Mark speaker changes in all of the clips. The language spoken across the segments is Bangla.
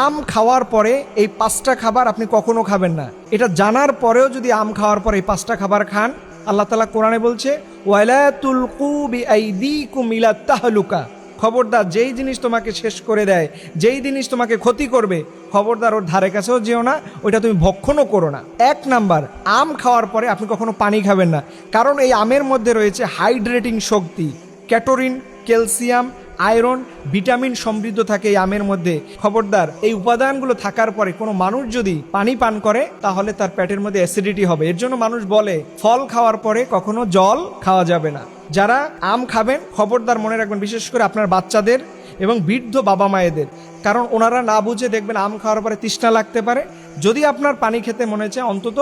Speaker 1: আম খাওয়ার পরে এই 5টা খাবার আপনি কখনো খাবেন না। এটা জানার পরেও যদি আম খাওয়ার পরে এই 5টা খাবার খান, আল্লাহ তাআলা কোরআনে বলছে ওয়ালা তুলকু বিআইদিকুম ইলা তাহলুকা, খবরদার যেই জিনিস তোমাকে শেষ করে দেয়, যেই জিনিস তোমাকে ক্ষতি করবে, খবরদার ওর ধারে কাছেও যেও না, ওইটা তুমি ভক্ষণও করো না। 1 নাম্বার, আম খাওয়ার পরে আপনি কখনো পানি খাবেন না, কারণ এই আমের মধ্যে রয়েছে হাইড্রেটিং শক্তি, ক্যাটোরিন, ক্যালসিয়াম, আয়রন, ভিটামিন সমৃদ্ধ থাকে এই আমের মধ্যে। খবরদার এই উপাদানগুলো থাকার পরে কোনো মানুষ যদি পানি পান করে তাহলে তার পেটের মধ্যে অ্যাসিডিটি হবে। এর জন্য মানুষ বলে ফল খাওয়ার পরে কখনো জল খাওয়া যাবে না। যারা আম খাবেন খবরদার মনে রাখবেন, বিশেষ করে আপনার বাচ্চাদের এবং বৃদ্ধ বাবা মায়েদের, কারণ ওনারা না বুঝে দেখবেন আম খাওয়ার পরে তৃষ্ণা লাগতে পারে। যদি আপনার পানি খেতে মনে চায় অন্তত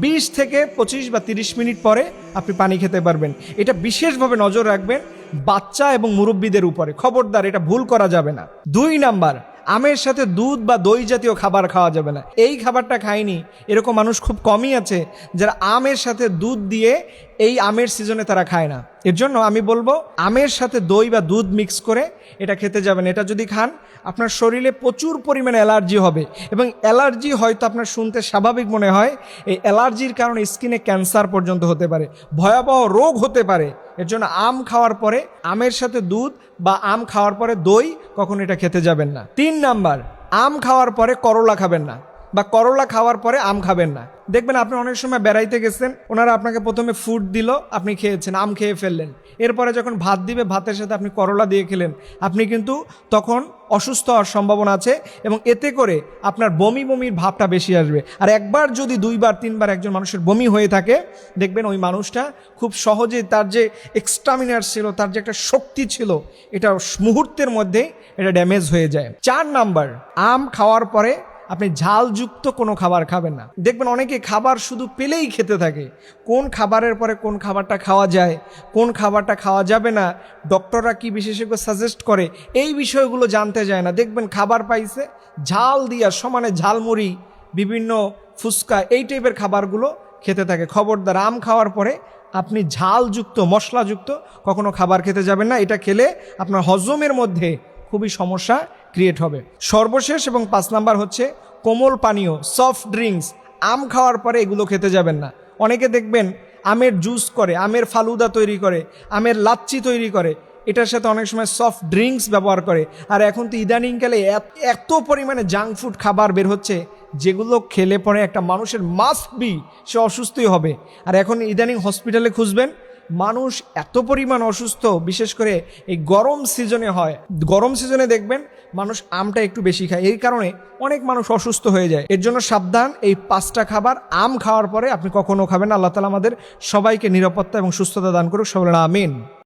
Speaker 1: 20 থেকে 25 বা 30 মিনিট পরে আপনি পানি খেতে পারবেন। এটা বিশেষভাবে নজর রাখবেন বাচ্চা এবং মুরব্বীদের উপরে, খবরদার এটা ভুল করা যাবে না। 2 নাম্বার, আমের সাথে দুধ বা দই জাতীয় খাবার খাওয়া যাবে না। এই খাবারটা খায়নি এরকম মানুষ খুব কমই আছে যারা আমের সাথে দুধ দিয়ে এই আমের সিজনে তারা খায় না। এর জন্য আমি বলবো আমের সাথে দই বা দুধ মিক্স করে এটা খেতে যাবেন। এটা যদি খান আপনার শরীরে প্রচুর পরিমাণে অ্যালার্জি হবে, এবং অ্যালার্জি হয়তো আপনার শুনতে স্বাভাবিক মনে হয়, এই অ্যালার্জির কারণে স্কিনে ক্যান্সার পর্যন্ত হতে পারে, ভয়াবহ রোগ হতে পারে। এর জন্য আম খাওয়ার পরে আমের সাথে দুধ বা আম খাওয়ার পরে দই কখনো এটা খেতে যাবেন না। 3 নাম্বার, আম খাওয়ার পরে করলা খাবেন না, বা করলা খাওয়ার পরে আম খাবেন না। দেখবেন আপনি অনেক সময় বেড়াইতে গেছেন, ওনারা আপনাকে প্রথমে ফুড দিল, আপনি খেয়েছেন, আম খেয়ে ফেললেন। এরপরে যখন ভাত দিবে ভাতের সাথে আপনি করলা দিয়ে খেলেন, আপনি কিন্তু তখন অসুস্থ হওয়ার সম্ভাবনা আছে, এবং এতে করে আপনার বমির ভাবটা বেশি আসবে। আর একবার যদি 2বার 3বার একজন মানুষের বমি হয়ে থাকে, দেখবেন ওই মানুষটা খুব সহজে তার যে এক্সট্রামিনার ছিল, তার যে একটা শক্তি ছিল, এটা মুহূর্তের মধ্যে এটা ড্যামেজ হয়ে যায়। 4 নাম্বার, আম খাওয়ার পরে আপনি ঝালযুক্ত কোনো খাবার খাবেন না। দেখবেন অনেকে খাবার শুধু পেলেই খেতে থাকে, কোন খাবারের পরে কোন খাবারটা খাওয়া যায়, কোন খাবারটা খাওয়া যাবে না, ডক্টররা কি বিশেষজ্ঞ সাজেস্ট করে, এই বিষয়গুলো জানতে যায় না। দেখবেন খাবার পাইছে ঝাল দিয়া, সমানে ঝালমুড়ি, বিভিন্ন ফুচকা, এই টাইপের খাবারগুলো খেতে থাকে। খবরদার আম খাওয়ার পরে আপনি ঝালযুক্ত, মশলাযুক্ত কখনো খাবার খেতে যাবেন না। এটা খেলে আপনার হজমের মধ্যে খুবই সমস্যা ক্রিয়েট হবে। সর্বশেষ এবং 5 নাম্বার হচ্ছে কোমল পানীয়, সফট ড্রিঙ্কস, আম খাওয়ার পরে এগুলো খেতে যাবেন না। অনেকে দেখবেন আমের জুস করে, আমের ফালুদা তৈরি করে, আমের লাচ্ছি তৈরি করে, এটার সাথে অনেক সময় সফট ড্রিঙ্কস ব্যবহার করে। আর এখন তো ইদানিংকালে এত পরিমাণে জাঙ্ক ফুড খাবার বের হচ্ছে, যেগুলো খেলে পরে একটা মানুষের মাস্ট বি সে অসুস্থই হবে। আর এখন ইদানিং হসপিটালে খুঁজবেন, মানুষ এত পরিমাণ অসুস্থ, বিশেষ করে এই গরম সিজনে হয়। গরম সিজনে দেখবেন মানুষ আমটা একটু বেশি খায়, এই কারণে অনেক মানুষ অসুস্থ হয়ে যায়। এর জন্য সাবধান, এই 5টা খাবার আম খাওয়ার পরে আপনি কখনো খাবেন না। আল্লাহ তাআলা আমাদের সবাইকে নিরাপত্তা এবং সুস্থতা দান করুক, সকলে আমিন।